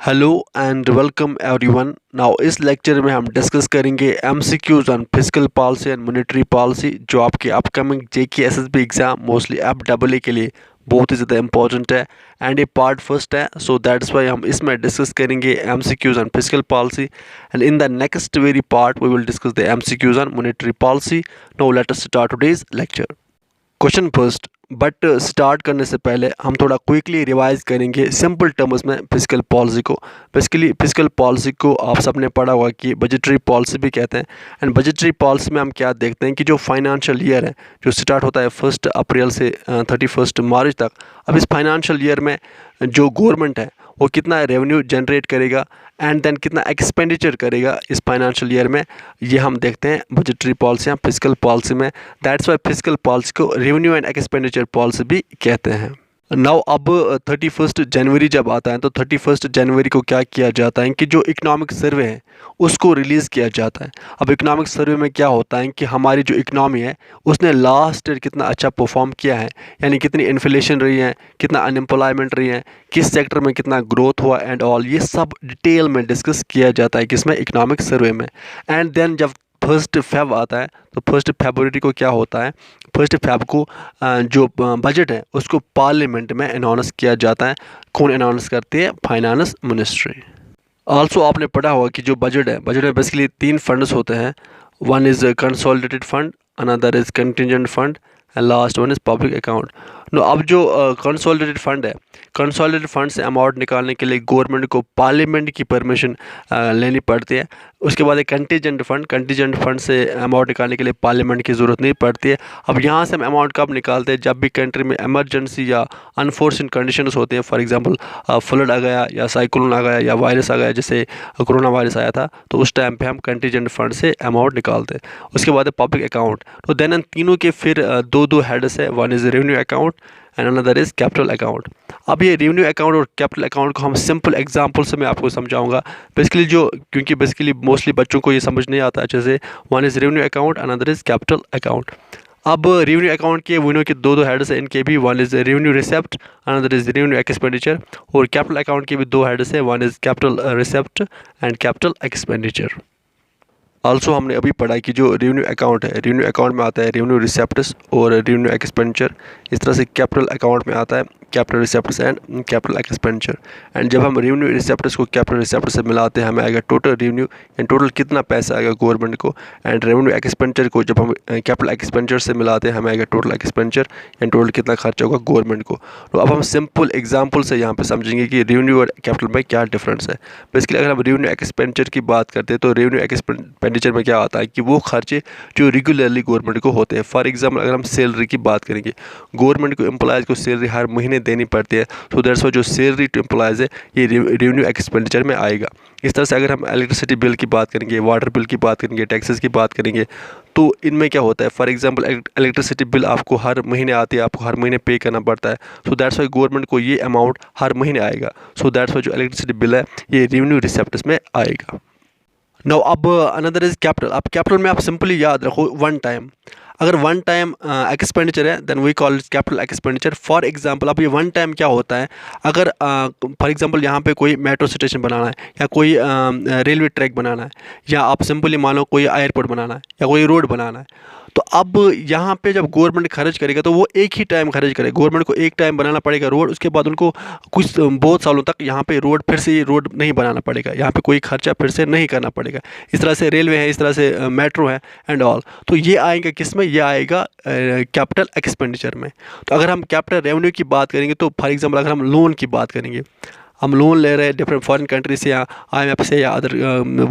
Hello and welcome everyone. Now इस lecture में हम डिस्कस करेंगे MCQs on fiscal policy and monetary policy जो आपके upcoming JK SSB exam mostly FWA के लिए बहुत ही ज़्यादा इंपॉर्टेंट है एंड ये पार्ट फर्स्ट है। सो दैट्स वाई हम इसमें डिस्कस करेंगे MCQs on fiscal policy and in the next very part we will discuss the MCQs on monetary policy. Now let us start today's lecture. Question first, but start करने से पहले हम थोड़ा quickly revise करेंगे simple terms में fiscal policy को। Basically fiscal policy को आप सबने पढ़ा होगा कि बजटरी पॉलिसी भी कहते हैं। एंड बजटरी पॉलिसी में हम क्या देखते हैं कि जो फाइनेंशियल ईयर है जो स्टार्ट होता है 1 अप्रैल से 31 मार्च तक, अब इस फाइनेंशियल ईयर में जो गवर्नमेंट है वो कितना रेवेन्यू जनरेट करेगा एंड देन कितना एक्सपेंडिचर करेगा इस फाइनेंशियल ईयर में, ये हम देखते हैं बजटरी पॉलिसी या फिस्कल पॉलिसी में। दैट्स वाई फिस्कल पॉलिसी को रेवेन्यू एंड एक्सपेंडिचर पॉलिसी भी कहते हैं। नाउ अब 31 जनवरी जब आता है तो 31 जनवरी को क्या किया जाता है कि जो इकोनॉमिक सर्वे है उसको रिलीज़ किया जाता है। अब इकोनॉमिक सर्वे में क्या होता है कि हमारी जो इकनॉमी है उसने लास्ट ईयर कितना अच्छा परफॉर्म किया है, यानी कितनी इन्फ्लेशन रही है, कितना अनएम्प्लॉयमेंट रही है, किस सेक्टर में कितना ग्रोथ हुआ एंड ऑल, ये सब डिटेल में डिस्कस किया जाता है किसमें, इकोनॉमिक सर्वे में। एंड देन जब 1 फेब आता है तो 1 फरवरी को क्या होता है, 1 फेब को जो बजट है उसको पार्लियामेंट में अनाउंस किया जाता है। कौन अनाउंस करती है, फाइनेंस मिनिस्ट्री। आल्सो आपने पढ़ा होगा कि जो बजट है, बजट में बेसिकली 3 फंड्स होते हैं। One is consolidated fund, another is contingent fund and last one is public account. No अब जो कंसोलिडेटेड फंड है, कंसोलिडेटेड फंड से अमाउंट निकालने के लिए गवर्नमेंट को पार्लियामेंट की परमिशन लेनी पड़ती है। उसके बाद एक कंटिजेंट फंड, कंटिजेंट फंड से अमाउंट निकालने के लिए पार्लियामेंट की ज़रूरत नहीं पड़ती है। अब यहाँ से हम अमाउंट कब निकालते हैं, जब भी कंट्री में इमरजेंसी या अनफोर्सिन कंडीशंस होते हैं। फॉर एग्जांपल फ्लड आ गया या साइक्लोन आ गया या वायरस आ गया, जैसे कोरोना वायरस आया था, तो उस टाइम पे हम कंटिजेंट फंड से अमाउंट निकालते हैं। उसके बाद है पब्लिक अकाउंट। तो देन इन तीनों के फिर दो हेड्स है, one is revenue account and another is capital account. अब ये रेवेन्यू अकाउंट और कैपिटल अकाउंट को हम सिंपल एग्जांपल से मैं आपको समझाऊंगा। बेसिकली क्योंकि बेसिकली मोस्टली बच्चों को ये समझ नहीं आता अच्छे से। One is revenue account, another is capital account. अब रेवेन्यू अकाउंट के विनो के दो हेड्स हैं, इनके भी one is revenue receipt, another is revenue expenditure. और कैपिटल अकाउंट के भी दो हेड्स हैं, one is capital receipt and capital expenditure. Also हमने अभी पढ़ा कि जो रेवेन्यू अकाउंट है, रेवेन्यू अकाउंट में आता है रेवेन्यू रिसेप्ट्स और रेवेन्यू एक्सपेंडिचर। इस तरह से कैपिटल अकाउंट में आता है capital receipts and capital expenditure. And जब हम रेवेन्यू रिसेप्ट्स को कैपिटल रिसेप्ट से मिलाते हैं हमें आएगा टोटल रेवेन्यू एंड टोटल कितना पैसा आएगा गवर्नमेंट को। एंड रेवेन्यू एक्सपेंडिचर को जब हम कैपिटल एक्सपेंडिचर से मिलाते हैं हमें आएगा टोटल एक्सपेंडिचर एंड टोटल कितना खर्चा होगा गवर्नमेंट को। तो अब हम सिंपल एग्जाम्पल से यहाँ पे समझेंगे कि रेवेन्यू और कैपिटल में क्या डिफरेंस है। बेसिकली अगर हम रेवेन्यू एक्सपेंडिचर की बात करते हैं तो रेवेन्यू एक्सपेंडिचर में क्या आता है कि वो खर्चे जो रेगुलरली गवर्नमेंट को होते हैं। फॉर एग्जाम्पल अगर हम सैलरी की बात करेंगे, गवर्नमेंट को एम्प्लॉयज़ को सैलरी हर महीने देनी पड़ती है। तो दैट्स वाई जो सैलरी टू एम्प्लॉयज़ है ये रेवेन्यू एक्सपेंडिचर में आएगा। इस तरह से अगर हम इलेक्ट्रिसिटी बिल की बात करेंगे, वाटर बिल की बात करेंगे, टैक्सेस की बात करेंगे, तो इनमें क्या होता है, फॉर एग्जांपल इलेक्ट्रिसिटी बिल आपको हर महीने आती है, आपको हर महीने पे करना पड़ता है। सो दैट्स वाई गवर्नमेंट को ये अमाउंट हर महीने आएगा। सो दैट्स वाई जो इलेक्ट्रिसिटी बिल है ये रेवेन्यू रिसेप्ट्स में आएगा। नाउ अब अनदर इज कैपिटल। अब कैपिटल में आप सिंपली याद रखो वन टाइम। अगर वन टाइम एक्सपेंडिचर है then we call it capital expenditure. For example अब ये वन टाइम क्या होता है, अगर फॉर एग्जांपल यहाँ पे कोई मेट्रो स्टेशन बनाना है या कोई रेलवे ट्रैक बनाना है या आप सिंपली मान लो कोई एयरपोर्ट बनाना है या कोई रोड बनाना है, तो अब यहाँ पे जब गवर्नमेंट खर्च करेगा तो वो एक ही टाइम खर्च करेगा। गवर्नमेंट को एक टाइम बनाना पड़ेगा रोड, उसके बाद उनको कुछ बहुत सालों तक यहाँ पे रोड फिर से ये रोड नहीं बनाना पड़ेगा, यहाँ पे कोई खर्चा फिर से नहीं करना पड़ेगा। इस तरह से रेलवे है, इस तरह से मेट्रो है एंड ऑल। तो ये आएगा किस में, ये आएगा कैपिटल एक्सपेंडिचर में। तो अगर हम कैपिटल रेवेन्यू की बात करेंगे तो फॉर एग्जाम्पल अगर हम लोन की बात करेंगे, हम लोन ले रहे हैं डिफरेंट फॉरेन कंट्री से या IMF से या अदर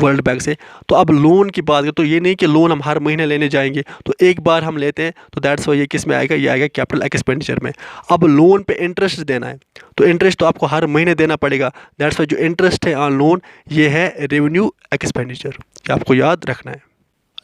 वर्ल्ड बैंक से, तो अब लोन की बात करें तो ये नहीं कि लोन हम हर महीने लेने जाएंगे, तो एक बार हम लेते हैं तो दैट्स वाई ये किस में आएगा, ये आएगा कैपिटल एक्सपेंडिचर में। अब लोन पे इंटरेस्ट देना है तो इंटरेस्ट तो आपको हर महीने देना पड़ेगा। दैट्स वाई जो इंटरेस्ट है ऑन लोन ये है रेवेन्यू एक्सपेंडिचर, ये आपको याद रखना है।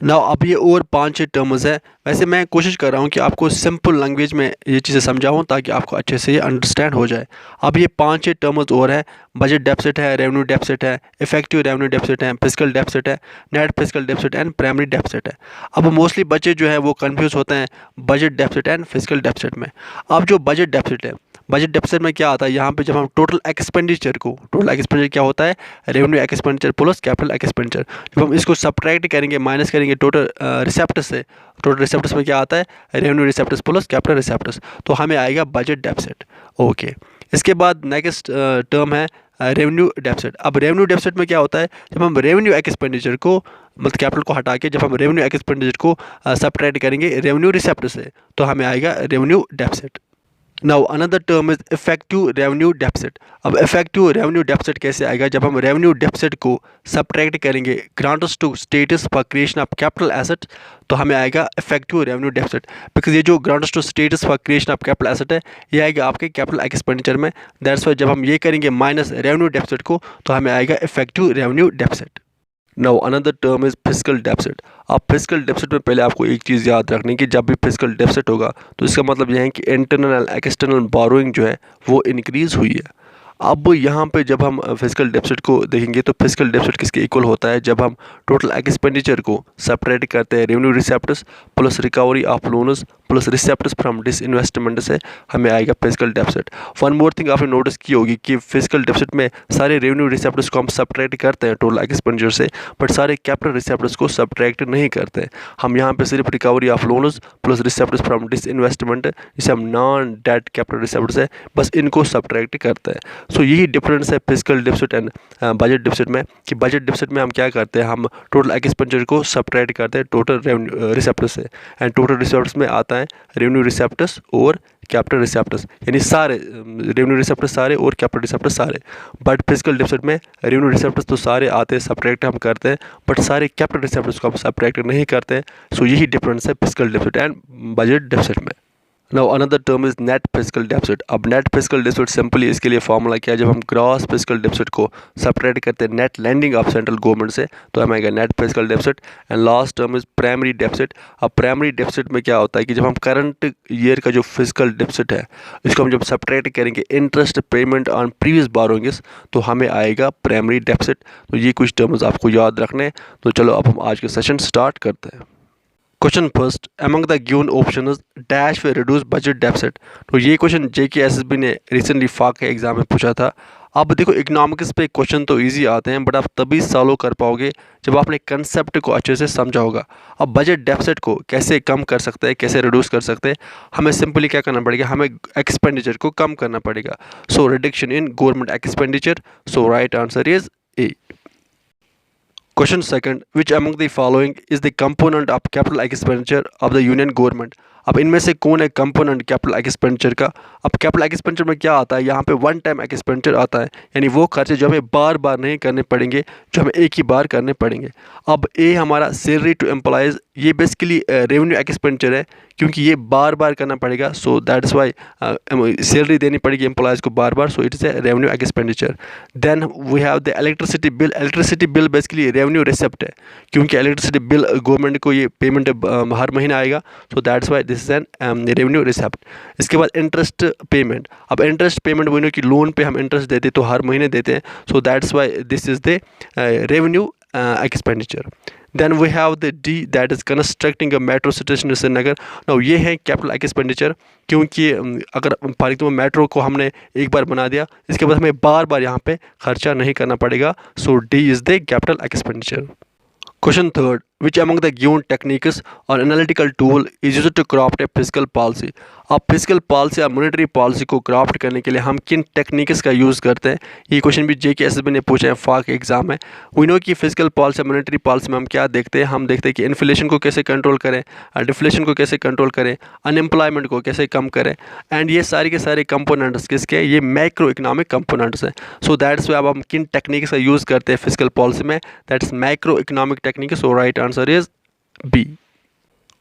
नाउ अब ये और 5-6 टर्म्स है। वैसे मैं कोशिश कर रहा हूँ कि आपको सिंपल लैंग्वेज में ये चीज़ें समझाऊँ ताकि आपको अच्छे से ये अंडरस्टैंड हो जाए। अब ये 5-6 टर्म्स और है, बजट डेफिसिट है, रेवेन्यू डेफिसिट है, इफेक्टिव रेवेन्यू डेफिसिट है, फिस्कल डेफिसिट है, net fiscal deficit and primary deficit है। अब मोस्टली बच्चे जो है वो कन्फ्यूज़ होते हैं budget deficit and fiscal deficit में। अब जो बजट डेफिसिट है, बजट डेफिसिट में क्या आता है, यहाँ पे जब हम टोटल एक्सपेंडिचर क्या होता है, revenue expenditure plus capital expenditure, जब हम इसको सब्ट्रैक्ट करेंगे, माइनस करेंगे टोटल रिसेप्टस से, टोटल रिसेप्टस में क्या आता है, रेवेन्यू रिसेप्टस प्लस कैपिटल रिसेप्टस, तो हमें आएगा बजट डेफिसिट। ओके, इसके बाद नेक्स्ट टर्म है रेवेन्यू डेफिसिट। अब रेवेन्यू डेफिसिट में क्या होता है, जब हम रेवेन्यू एक्सपेंडिचर को मतलब कैपिटल को हटा के जब हम रेवेन्यू एक्सपेंडिचर को सब्ट्रैक्ट करेंगे रेवेन्यू रिसेप्ट से, तो हमें आएगा revenue deficit. Now another term is effective revenue deficit. अब इफेक्टिव रेवेन्यू डेफिसिट कैसे आएगा, जब हम रेवेन्यू डेफिसिट को सब्ट्रैक्ट करेंगे grants to states for creation of capital asset, तो हमें आएगा इफेक्टिव रेवेन्यू डेफिसिट। बिकॉज ये जो grants to states for creation of capital asset है, ये आएगा आपके कैपिटल एक्सपेंडिचर में। दैट्स वाई जब हम ये करेंगे माइनस रेवेन्यू डेफिसिट को, तो हमें आएगा effective revenue deficit. Now another term is fiscal deficit. अब फिस्कल डेफिसिट में पहले आपको एक चीज़ याद रखनी कि जब भी फिस्कल डेफिसिट होगा तो इसका मतलब यह है कि इंटरनल एक्सटर्नल बोरोइंग जो है वो इंक्रीज़ हुई है। अब यहाँ पे जब हम फिस्कल डेफिसिट को देखेंगे तो फिस्कल डेफिसिट किसके इक्वल होता है, जब हम टोटल एक्सपेंडिचर को सेपरेट करते हैं revenue receipts plus recovery of loans plus receipts from disinvestment से, हमें आएगा fiscal deficit. One more thing आपने नोटिस की होगी कि फिस्कल डेफिसिट में सारे रेवेन्यू रिसेप्टस को हम सब्ट्रैक्ट करते हैं टोटल एक्सपेंडिचर से, बट सारे कैपिटल रिसेप्टस को सब्ट्रैक्ट नहीं करते हैं। हम यहाँ पे सिर्फ recovery of loans plus receipts from disinvestment, जिसे हम नॉन डेट कैपिटल रिसेप्टस है, बस इनको सब्ट्रैक्ट करते हैं। सो यही डिफरेंस है fiscal deficit and budget deficit में, कि बजट डेफिसिट में हम क्या करते हैं, हम टोटल एक्सपेंडिचर को सब्ट्रैक्ट करते हैं टोटल रेवेन्यू रिसेप्टस से, एंड टोटल रिसेप्टस में आता है रेवेन्यू रिसेप्टस और कैपिटल रिसेप्टस, यानी सारे रेवेन्यू रिसेप्टस सारे और कैपिटल रिसेप्टस सारे। बट फिस्कल डेफिसिट में रेवेन्यू रिसेप्टस तो सारे आते हैं, सब्ट्रैक्ट हम करते हैं, बट सारे कैपिटल रिसेप्टस को हम सब्ट्रैक्ट नहीं करते हैं। सो यही डिफरेंस है fiscal deficit and budget deficit में। Now another term is net fiscal deficit. अब नेट फिस्कल डेफिसिट सिंपली इसके लिए फॉर्मूला क्या है, जब हम ग्रॉस फिस्कल डेफिसिट को सब्ट्रैक्ट करते हैं net lending of central government से, तो हमें आएगा net fiscal deficit. And last term is primary deficit. अब प्राइमरी डेफिसिट में क्या होता है कि जब हम करंट ईयर का जो फिस्कल डेफिसिट है, इसको हम जब सब्ट्रैक्ट करेंगे interest payment on previous borrowings, तो हमें आएगा प्राइमरी डेफिसिट। तो ये कुछ टर्म्स आपको याद रखने हैं। तो चलो अब हम आज के सेशन स्टार्ट करते हैं। Question first, among the given option dash way reduce budget deficit. तो ये क्वेश्चन JKSSB ने रिसेंटली फाक के एग्जाम में पूछा था। अब देखो इकोनॉमिक्स पे क्वेश्चन तो इजी आते हैं, बट आप तभी सॉल्व कर पाओगे जब आपने कंसेप्ट को अच्छे से समझा होगा। अब बजट डेफिसिट को कैसे कम कर सकते हैं, कैसे रिड्यूस कर सकते हैं, हमें सिंपली क्या करना पड़ेगा, हमें एक्सपेंडिचर को कम करना पड़ेगा। So reduction in government expenditure. So right answer is a. Question second, which among the following is the component of capital expenditure of the union government? अब इनमें से कौन है कंपोनेंट कैपिटल एक्सपेंडिचर का। अब कैपिटल एक्सपेंडिचर में क्या आता है, यहाँ पे वन टाइम एक्सपेंडिचर आता है, यानी वो खर्चे जो हमें बार बार नहीं करने पड़ेंगे, जो हमें एक ही बार करने पड़ेंगे। अब ए हमारा सैलरी टू एम्प्लॉयज़, ये बेसिकली रेवेन्यू एक्सपेंडिचर है, क्योंकि ये बार बार करना पड़ेगा। सो दैट्स वाई सैलरी देनी पड़ेगी एम्प्लॉयज़ को बार बार। So it is a revenue expenditure. Then we have the electricity bill. Electricity bill basically revenue receipt है, क्योंकि इलेक्ट्रिसिटी बिल गवर्नमेंट को ये पेमेंट हर महीने आएगा। So that's why this is an revenue receipt. इसके बाद इंटरेस्ट पेमेंट। अब interest payment वो कि लोन पे हम इंटरेस्ट देते हैं तो हर महीने देते हैं। So that's why this is the revenue expenditure. Then we have the D, that is constructing a metro station Srinagar. Now ये है कैपिटल एक्सपेंडिचर, क्योंकि अगर फॉर एग्जाम्पल मेट्रो को हमने एक बार बना दिया, इसके बाद हमें बार बार यहाँ पे खर्चा नहीं करना पड़ेगा। So D is the capital expenditure. Question third, which among the given techniques or analytical tool is used to craft a fiscal policy? अब फिजिकल पॉलिसी या मॉनेटरी पॉलिसी को क्राफ्ट करने के लिए हम किन टेक्निक्स का यूज़ करते हैं, ये क्वेश्चन भी JKSSB ने पूछा है, फाक एग्जाम है। वी नो कि फिजिकल पॉलिसी या मॉनेटरी पॉलिसी में हम क्या देखते हैं, हम देखते हैं कि इन्फ्लेशन को कैसे कंट्रोल करें, डिफ्लेशन को कैसे कंट्रोल करें, अनएम्प्लॉयमेंट को कैसे कम करें, एंड ये सारे के सारे कंपोनेंट्स किसके हैं, ये मैक्रो इकोनॉमिक कंपोनेंट्स हैं। सो दैट्स वाई अब हम किन टेक्निक्स का यूज़ करते हैं फिजिकल पॉलिसी में, that's macro economic technique. So right answer is B.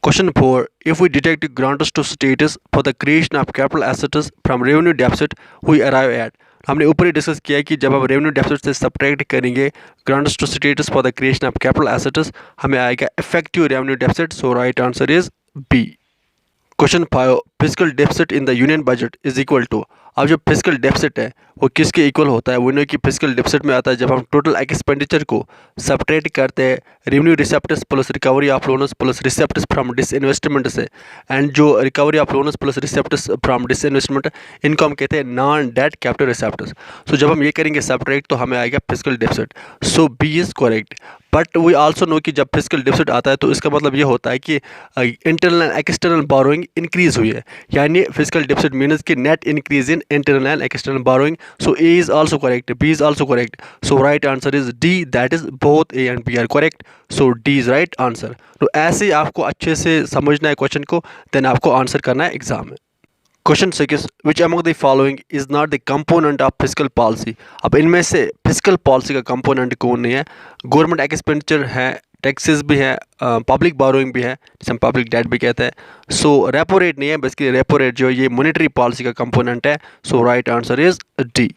Question 4. If we deduct grants to states for the creation of capital assets from revenue deficit, we arrive at. हमने ऊपर ही discuss किया कि जब हम revenue deficit से subtract करेंगे grants to states for the creation of capital assets, हमें आएगा effective revenue deficit. So right answer is B. Question 5. Fiscal deficit in the union budget is equal to. अब जो फिजिकल डेफिसिट है वो किसके equal होता है? वो नो कि फिजिकल डेफिसिट में आता है जब हम टोटल एक्सपेंडिचर को सब्ट्रैक्ट करते हैं revenue receptors plus recovery of loans plus receptors from disinvestment से, एंड जो recovery of loans plus receptors from disinvestment, इनको हम कहते हैं non debt capital receptors. So जब हम ये करेंगे सब्ट्रैक्ट तो हमें आएगा physical deficit. So B is correct. But we also know कि जब फिजिकल डेफिसिट आता है तो इसका मतलब ये होता है कि internal and external borrowing increase हुई है, यानी फिजिकल डेफिसिट मीन्स कि net increase in internal and external borrowing. So A is also correct, B is also correct. So right answer is D, that is both A and B are correct. So D is right answer. तो ऐसे ही आपको अच्छे से समझना है question को, then आपको answer करना है एग्जाम में। Question 6, which among the following is not the component of physical policy? अब इनमें से फिजिकल पॉलिसी का कंपोनेंट कौन नहीं है? गवर्नमेंट एक्सपेंडिचर है, टैक्सेस भी है, पब्लिक बोरोइंग भी है जिसे हम पब्लिक डेट भी कहते हैं। सो रेपो रेट नहीं है, बेसिकली रेपो रेट जो है ये मॉनेटरी पॉलिसी का कंपोनेंट है। So right answer is D.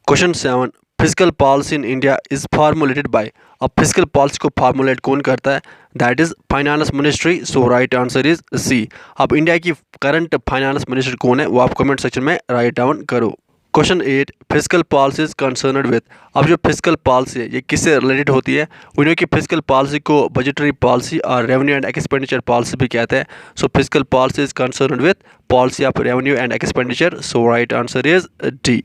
Question 7, physical policy in India is formulated by? अब फिजिकल पॉलिसी को फॉर्मुलेट कौन करता है? That is finance ministry. So right answer is C. अब इंडिया की करंट फाइनेंस मिनिस्टर कौन है वो आप कमेंट सेक्शन में राइट डाउन करो। Question 8, physical policy is concerned with? अब जो फिजिकल पॉलिसी है ये किससे रिलेटेड होती है? उन्हें कि फिजिकल पॉलिसी को बजटरी पॉलिसी और रेवेन्यू एंड एक्सपेंडिचर पॉलिसी भी कहते हैं। So physical policy is concerned with policy of revenue and expenditure. So right answer is D.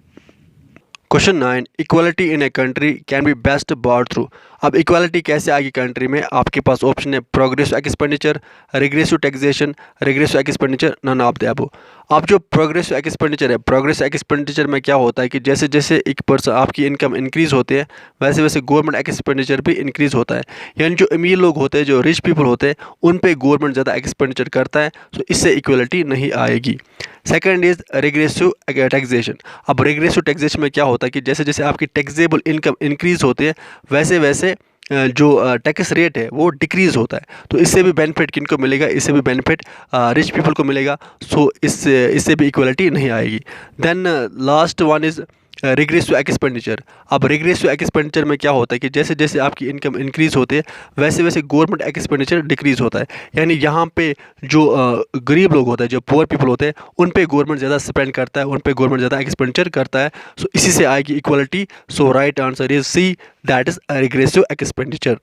Question 9, equality in a country can be best bought through? अब equality कैसे आएगी country में? आपके पास option है progressive expenditure, regressive taxation, regressive expenditure, none of the above. अब जो progressive expenditure है, प्रोग्रेसिव एक्सपेंडिचर में क्या होता है कि जैसे जैसे एक पर्सन आपकी इनकम इंक्रीज होती है वैसे वैसे गवर्नमेंट एक्सपेंडिचर भी इंक्रीज होता है, यानी जो अमीर लोग होते हैं, जो रिच पीपल होते हैं, उन पे गवर्नमेंट ज़्यादा एक्सपेंडिचर करता है। तो इससे इक्वलिटी नहीं आएगी। Second is regressive taxation. अब रिग्रेसिव टैक्सेशन में क्या होता है कि जैसे जैसे आपकी टैक्सेबल इनकम इंक्रीज होती है वैसे वैसे जो टैक्स रेट है वो डिक्रीज होता है। तो इससे भी बेनिफिट किनको मिलेगा? इससे भी बेनिफिट रिच पीपल को मिलेगा। सो इससे भी इक्वलिटी नहीं आएगी। Then last one is regressive expenditure. अब रिग्रेसिव एक्सपेंडिचर में क्या होता है कि जैसे जैसे आपकी इनकम इंक्रीज होती है वैसे वैसे गवर्नमेंट एक्सपेंडिचर डिक्रीज होता है, यानी यहाँ पे जो गरीब लोग होते हैं, जो पुअर पीपल होते हैं, उन पे गवर्नमेंट ज़्यादा स्पेंड करता है, उन पे गवर्नमेंट ज़्यादा एक्सपेंडिचर करता है। सो इसी से आएगी equality. So right answer is C, that is regressive expenditure.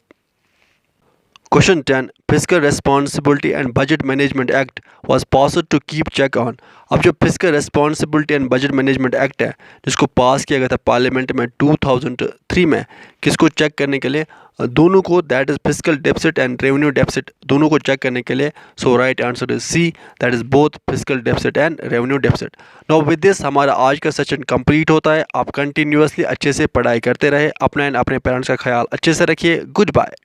Question 10, physical responsibility and budget management act was passed to keep check on? अब जो physical responsibility and budget management act है जिसको पास किया गया था पार्लियामेंट में 2003 में, किसको चेक करने के लिए? दोनों को, that is physical deficit and revenue deficit, दोनों को चेक करने के लिए। So right answer is C, that is both physical deficit and revenue deficit. Now with this हमारा आज का सेशन कंप्लीट होता है। आप कंटिन्यूअसली अच्छे से पढ़ाई करते रहे, अपना एंड अपने पेरेंट्स का ख्याल अच्छे से रखिए। Good bye.